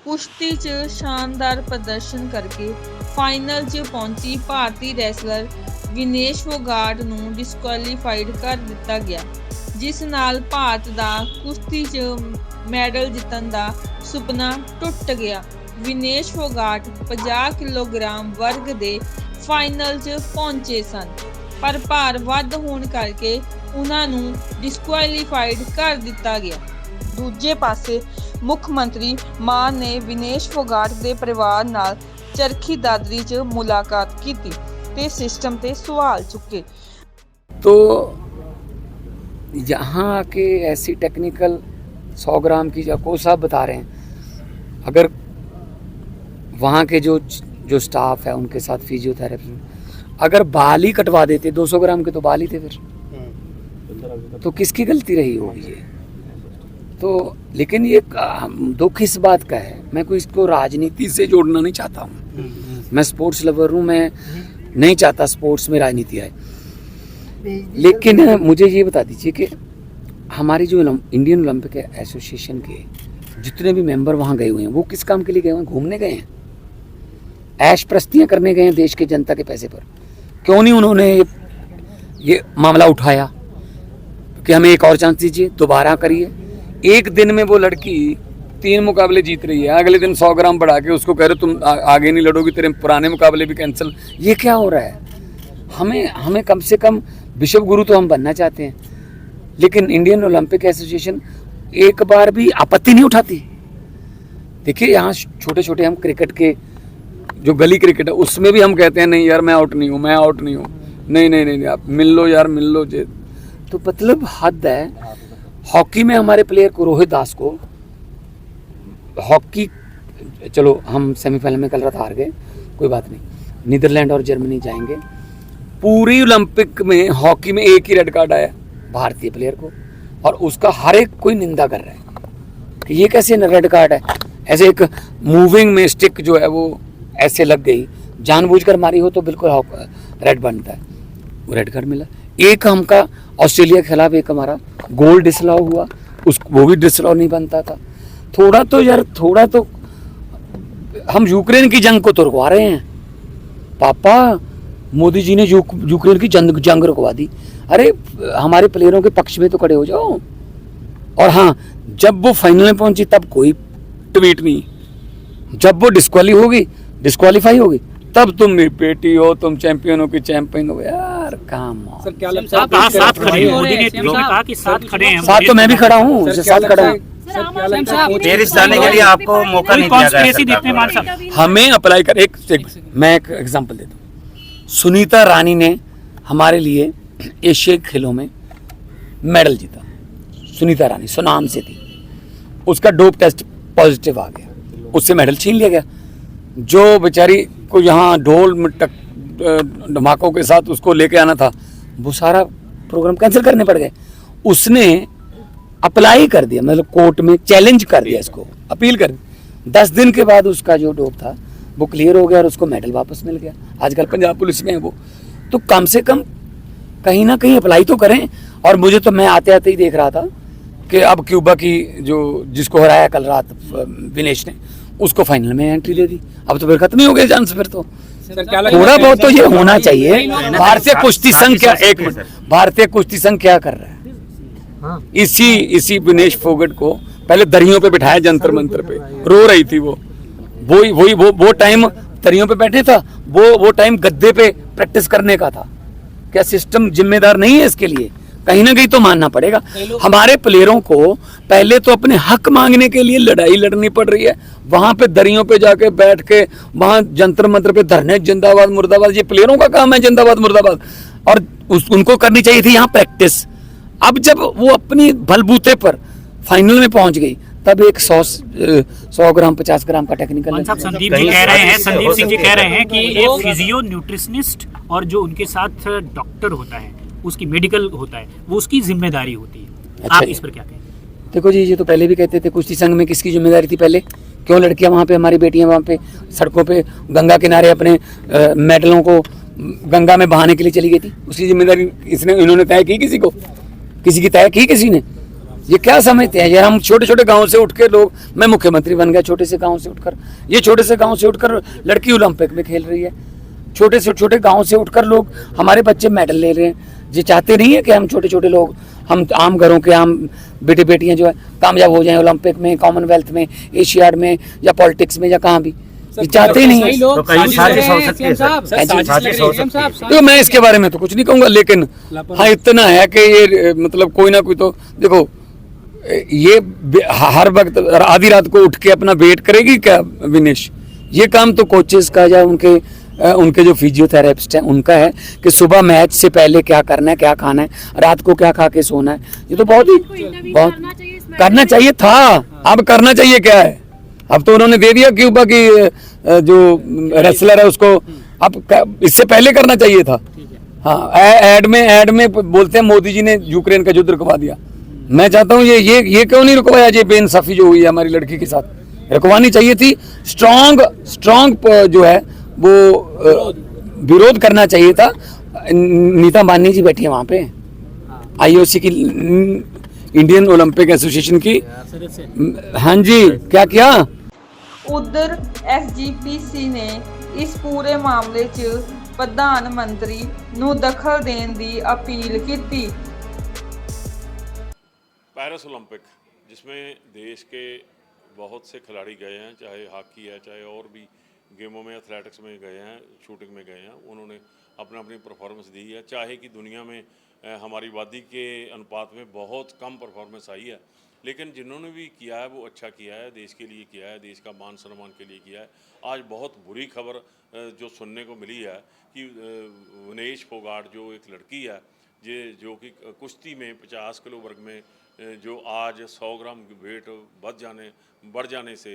ਕੁਸ਼ਤੀ 'ਚ ਸ਼ਾਨਦਾਰ ਪ੍ਰਦਰਸ਼ਨ ਕਰਕੇ ਫਾਈਨਲ 'ਚ ਪਹੁੰਚੀ ਭਾਰਤੀ ਰੈਸਲਰ ਵਿਨੇਸ਼ ਫੋਗਾਟ ਨੂੰ ਡਿਸਕੁਆਲੀਫਾਈਡ ਕਰ ਦਿੱਤਾ ਗਿਆ, ਜਿਸ ਨਾਲ ਭਾਰਤ ਦਾ ਕੁਸ਼ਤੀ 'ਚ ਮੈਡਲ ਜਿੱਤਣ ਦਾ ਸੁਪਨਾ ਟੁੱਟ ਗਿਆ। ਵਿਨੇਸ਼ ਫੋਗਾਟ 50 ਕਿਲੋਗ੍ਰਾਮ ਵਰਗ ਦੇ ਫਾਈਨਲ 'ਚ ਪਹੁੰਚੇ ਸਨ, ਪਰ ਭਾਰ ਵੱਧ ਹੋਣ ਕਰਕੇ ਉਹਨਾਂ ਨੂੰ ਡਿਸਕੁਆਲੀਫਾਈਡ ਕਰ ਦਿੱਤਾ ਗਿਆ। ਦੂਜੇ ਪਾਸੇ ਮੁੱਖ ਮੰਤਰੀ ਮਾਨ ਨੇ ਵਿਨੇਸ਼ ਫੋਗਾਟ ਦੇ ਪਰਿਵਾਰ ਨਾਲ ਚਰਖੀ ਦਾਦਰੀ 'ਚ ਮੁਲਾਕਾਤ ਕੀਤੀ ਤੇ सिस्टम पे सवाल चुके। तो यहाँ के ऐसी टेक्निकल 100 ग्राम की को साहब बता रहे हैं, अगर वहाँ के जो स्टाफ है उनके साथ फिजियोथेरेपी अगर बाल ही कटवा देते 200 ग्राम के तो बाल ही थे, फिर तो किसकी गलती रही होगी ये तो। लेकिन ये दुख इस बात का है, मैं कोई इसको राजनीति से जोड़ना नहीं चाहता हूँ, मैं स्पोर्ट्स लवर हूँ, मैं नहीं चाहता स्पोर्ट्स में राजनीति आए, लेकिन मुझे ये बता दीजिए कि हमारी जो इंडियन ओलंपिक एसोसिएशन के जितने भी मेंबर वहाँ गए हुए हैं वो किस काम के लिए गए हुए हैं? घूमने गए हैं, ऐश प्रस्तियाँ करने गए हैं देश के जनता के पैसे पर। क्यों नहीं उन्होंने ये मामला उठाया कि हमें एक और चांस दीजिए, दोबारा करिए। एक दिन में वो लड़की 3 मुकाबले जीत रही है, अगले दिन 100 ग्राम बढ़ा के उसको कह रहे हो तुम आगे नहीं लड़ोगी, तेरे पुराने मुकाबले भी कैंसिल। ये क्या हो रहा है? हमें कम से कम विश्व गुरु तो हम बनना चाहते हैं, लेकिन इंडियन ओलंपिक एसोसिएशन एक बार भी आपत्ति नहीं उठाती। देखिए यहाँ छोटे छोटे हम क्रिकेट के जो गली क्रिकेट है उसमें भी हम कहते हैं नहीं यार मैं आउट नहीं हूँ, मैं आउट नहीं हूँ, नहीं आप मिल लो यार, मिल लो। तो मतलब हद है। हॉकी में हमारे प्लेयर को रोहित दास को हॉकी, चलो हम सेमीफाइनल में कल रात हार गए, कोई बात नहीं, नीदरलैंड और जर्मनी जाएंगे। पूरी ओलंपिक में हॉकी में एक ही रेड कार्ड आया भारतीय प्लेयर को, और उसका हर एक कोई निंदा कर रहा है कि ये कैसे रेड कार्ड है। ऐसे एक मूविंग में स्टिक जो है वो ऐसे लग गई, जानबूझकर मारी हो तो बिल्कुल रेड बनता है, वो रेड कार्ड मिला। एक हमका ऑस्ट्रेलिया के खिलाफ एक हमारा गोल डिसअलाउ हुआ, वो भी डिसअलाउ नहीं बनता था। थोड़ा तो हम यूक्रेन की जंग को तो रुकवा रहे हैं। पापा मोदी जी ने यूक्रेन की जंग रुकवा दी। अरे हमारे प्लेयरों के पक्ष में तो खड़े हो जाओ। और हाँ, जब वो फाइनल में पहुंची तब कोई ट्वीट नहीं, जब वो डिस्क्वालीफाई होगी तब तुम बेटी हो, तुम चैंपियन हो कि चैंपियन हो। यार काम सर क्या लगता है साथ खड़े हैं? मोदी ने कहा कि साथ खड़े हैं, साथ तो मैं भी खड़ा हूँ, साथ खड़ा हूँ। पेरिस जाने के लिए आपको मौका नहीं दिया गया। हमें अप्लाई कर मैं एक एग्जांपल देता हूँ। सुनीता रानी ने हमारे लिए एशियाई खेलों में मेडल जीता। सुनीता रानी सुनाम से थी, उसका डोप टेस्ट पॉजिटिव आ गया, उससे मेडल छीन लिया गया। जो बेचारी को यहाँ ढोल धमाकों के साथ उसको लेके आना था, वो सारा प्रोग्राम कैंसिल करने पड़ गए। उसने अप्लाई कर दिया, मतलब कोर्ट में चैलेंज कर दिया, इसको अपील कर दी। 10 दिन के बाद उसका जो डोप था वो क्लियर हो गया और उसको मेडल वापस मिल गया। आजकल पंजाब पुलिस में है वो। तो कम से कम कहीं ना कहीं अप्लाई तो करें। और मुझे तो मैं आते आते ही देख रहा था कि अब क्यूबा की जिसको हराया कल रात विनेश ने, उसको फाइनल में एंट्री दे दी। अब तो फिर खत्म ही हो गए चांस। फिर तो थोड़ा बहुत तो ये होना चाहिए। भारतीय कुश्ती संघ क्या, एक मिनट, भारतीय कुश्ती संघ क्या कर रहा है? इसी विनेश फोगट को पहले दरियों पे बिठाया जंतर मंतर पे, रो रही थी वो टाइम दरियों पे बैठे था, वो टाइम गद्दे पे प्रैक्टिस करने का था। क्या सिस्टम जिम्मेदार नहीं है इसके लिए? कहीं ना कहीं तो मानना पड़ेगा। हमारे प्लेयरों को पहले तो अपने हक मांगने के लिए लड़ाई लड़नी पड़ रही है, वहां पे दरियों पे जाके बैठ के वहां जंतर मंतर पे धरने जिंदाबाद मुर्दाबाद। ये प्लेयरों का काम है जिंदाबाद मुर्दाबाद, और उनको करनी चाहिए थी यहाँ प्रैक्टिस। अब जब वो अपनी बलबूते पर फाइनल में पहुंच गई, तब एक 100 ग्राम 50 ग्राम का टेक्निकल। संदीप सिंह जी कह रहे हैं कि एक फिजियो न्यूट्रिशनिस्ट और जो उनके साथ डॉक्टर होता है, उसकी मेडिकल होता है, वो उसकी जिम्मेदारी होती है। अच्छा, आप इस पर क्या कहें? देखो जी, ये तो पहले भी कहते थे कुश्ती संघ में किसकी जिम्मेदारी थी पहले? क्यों लड़कियां वहाँ पे, हमारी बेटियां वहाँ पे सड़कों पे गंगा किनारे अपने मेडलों को गंगा में बहाने के लिए चली गई थी? उसकी जिम्मेदारी इन्होंने तय की? किसी की तय की किसी ने? ये क्या समझते हैं यार, हम छोटे छोटे गांव से उठ के लोग, मैं मुख्यमंत्री बन गया छोटे से गांव से उठकर, ये छोटे से गांव से उठकर लड़की ओलंपिक में खेल रही है, छोटे से छोटे गांव से उठकर लोग, हमारे बच्चे मेडल ले रहे हैं। ये चाहते नहीं है कि हम छोटे छोटे लोग, हम आम घरों के आम बेटे बेटियां जो है कामयाब हो जाएं ओलंपिक में, कॉमनवेल्थ में, एशियाड में या पॉलिटिक्स में या कहाँ भी, ये चाहते ही नहीं है। तो कहीं साजिश हो सकती है सर, साजिश हो सकती है। तो मैं इसके बारे में तो कुछ नहीं कहूंगा, लेकिन हाँ इतना है कि ये मतलब कोई ना कोई तो देखो, ये हर वक्त आधी रात को उठ के अपना वेट करेगी क्या विनेश? ये काम तो कोचेस का या उनके जो फिजियोथेरेपिस्ट हैं उनका है कि सुबह मैच से पहले क्या करना है, क्या खाना है, रात को क्या खा के सोना है। ये तो बहुत करना चाहिए था, अब करना चाहिए क्या है? अब तो उन्होंने दे दिया क्यूबा की जो रेसलर है उसको, अब इससे पहले करना चाहिए था। हाँ, एड में बोलते हैं मोदी जी ने यूक्रेन का युद्ध रुकवा दिया। मैं चाहता हूँ ये क्यों नहीं रुकवाया? ये बेइंसाफी जो हुई है हमारी लड़की के साथ, रुकवानी चाहिए थी। स्ट्रॉन्ग जो है वो विरोध करना चाहिए था। नीता मानी जी बैठी है वहां पे, IOC की, इंडियन ओलंपिक एसोसिएशन की। हाँ जी, क्या किया? ਉਧਰ SGPC ਨੇ ਇਸ ਪੂਰੇ ਮਾਮਲੇ 'ਚ ਪ੍ਰਧਾਨ ਮੰਤਰੀ ਨੂੰ ਦਖਲ ਦੇਣ ਦੀ ਅਪੀਲ ਕੀਤੀ। पेरिस ओलंपिक जिसमें देश के बहुत से खिलाड़ी गए हैं, चाहे हॉकी है चाहे और भी गेमों में, एथलेटिक्स में गए हैं, शूटिंग में गए हैं, उन्होंने अपनी परफॉर्मेंस दी है। चाहे कि दुनिया में हमारी आबादी के अनुपात में बहुत कम परफॉर्मेंस आई है, लेकिन जिन्होंने भी किया है वो अच्छा किया है, देश के लिए किया है, देश का मान सम्मान के लिए किया है। आज बहुत बुरी खबर जो सुनने को मिली है कि विनेश फोगाट जो एक लड़की है जो कि कुश्ती में 50 किलो वर्ग में जो आज 100 ग्राम वेट बढ़ जाने से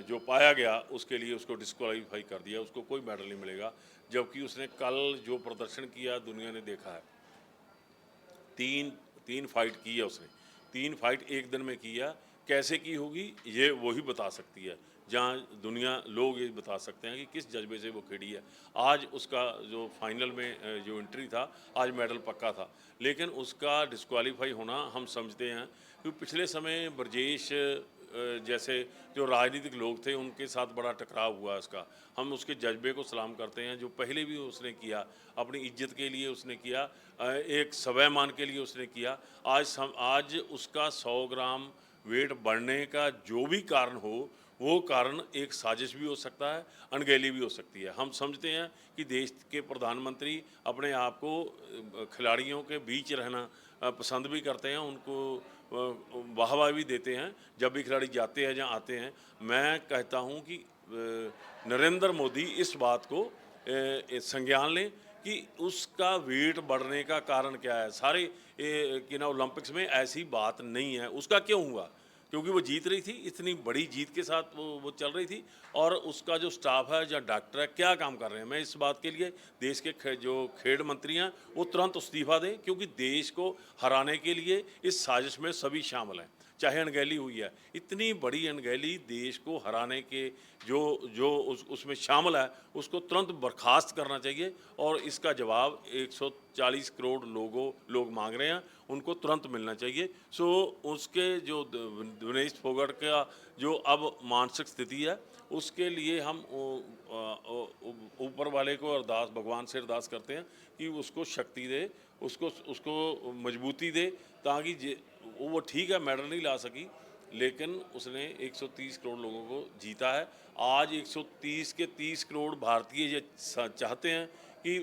जो पाया गया, उसके लिए उसको डिस्क्वालीफाई कर दिया, उसको कोई मेडल नहीं मिलेगा। जबकि उसने कल जो प्रदर्शन किया दुनिया ने देखा है। तीन फाइट की है उसने, 3 फाइट एक दिन में की है। कैसे की होगी ये वही बता सकती है, जहाँ दुनिया लोग ये बता सकते हैं कि किस जज्बे से वो खेड़ी है। आज उसका जो फाइनल में जो एंट्री था, आज मेडल पक्का था, लेकिन उसका डिस्क्वालीफाई होना हम समझते हैं कि पिछले समय ब्रजेश जैसे जो राजनीतिक लोग थे उनके साथ बड़ा टकराव हुआ उसका। हम उसके जज्बे को सलाम करते हैं, जो पहले भी उसने किया, अपनी इज्जत के लिए उसने किया, एक स्वाभिमान के लिए उसने किया। आज उसका 100 ग्राम वेट बढ़ने का जो भी कारण हो, वो कारण एक साजिश भी हो सकता है, अनगहली भी हो सकती है। हम समझते हैं कि देश के प्रधानमंत्री अपने आप को खिलाड़ियों के बीच रहना पसंद भी करते हैं, उनको वाहवाह भी देते हैं जब भी खिलाड़ी जाते हैं या आते हैं। मैं कहता हूं कि नरेंद्र मोदी इस बात को संज्ञान लें कि उसका वेट बढ़ने का कारण क्या है। सारे ओलंपिक्स में ऐसी बात नहीं है। उसका क्यों हुआ? क्योंकि वो जीत रही थी, इतनी बड़ी जीत के साथ वो चल रही थी, और उसका जो स्टाफ है या डॉक्टर है क्या काम कर रहे हैं। मैं इस बात के लिए देश के जो खेल मंत्री हैं वो तुरंत इस्तीफा दें, क्योंकि देश को हराने के लिए इस साजिश में सभी शामिल हैं। चाहे अनगहली हुई है, इतनी बड़ी अनगहली देश को हराने के उसमें शामिल है, उसको तुरंत बर्खास्त करना चाहिए। और इसका जवाब 140 करोड़ लोग मांग रहे हैं, उनको तुरंत मिलना चाहिए। सो उसके जो विनेश फोगाट का जो अब मानसिक स्थिति है, उसके लिए हम ऊपर वाले को भगवान से अरदास करते हैं कि उसको शक्ति दे, उसको मजबूती दे, ताकि वो ठीक है मेडल नहीं ला सकी, लेकिन उसने 130 करोड़ लोगों को जीता है। आज 130 के 30 करोड़ भारतीय ये चाहते हैं कि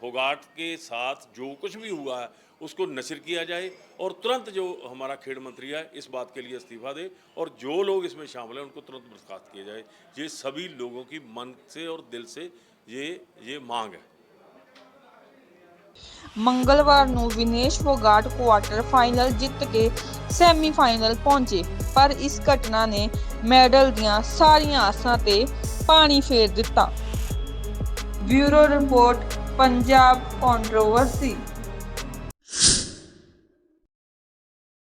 फोगाट के साथ जो कुछ भी हुआ है उसको नशर किया जाए, और तुरंत जो हमारा खेल मंत्री है इस बात के लिए इस्तीफा दे, और जो लोग इसमें शामिल हैं उनको तुरंत बर्खास्त किया जाए। ये सभी लोगों की मन से और दिल से ये मांग है। ਮੰਗਲਵਾਰ ਨੂੰ ਵਿਨੇਸ਼ ਫੋਗਾਟ ਕੁਆਟਰ ਫਾਈਨਲ ਜਿੱਤ ਕੇ ਸੈਮੀਫਾਈਨਲ ਪਹੁੰਚੇ, ਪਰ ਇਸ ਘਟਨਾ ਨੇ ਮੈਡਲ ਦੀਆਂ ਸਾਰੀਆਂ ਆਸਾਂ ਤੇ ਪਾਣੀ ਫੇਰ ਦਿੱਤਾ। Bureau report, Punjab controversy.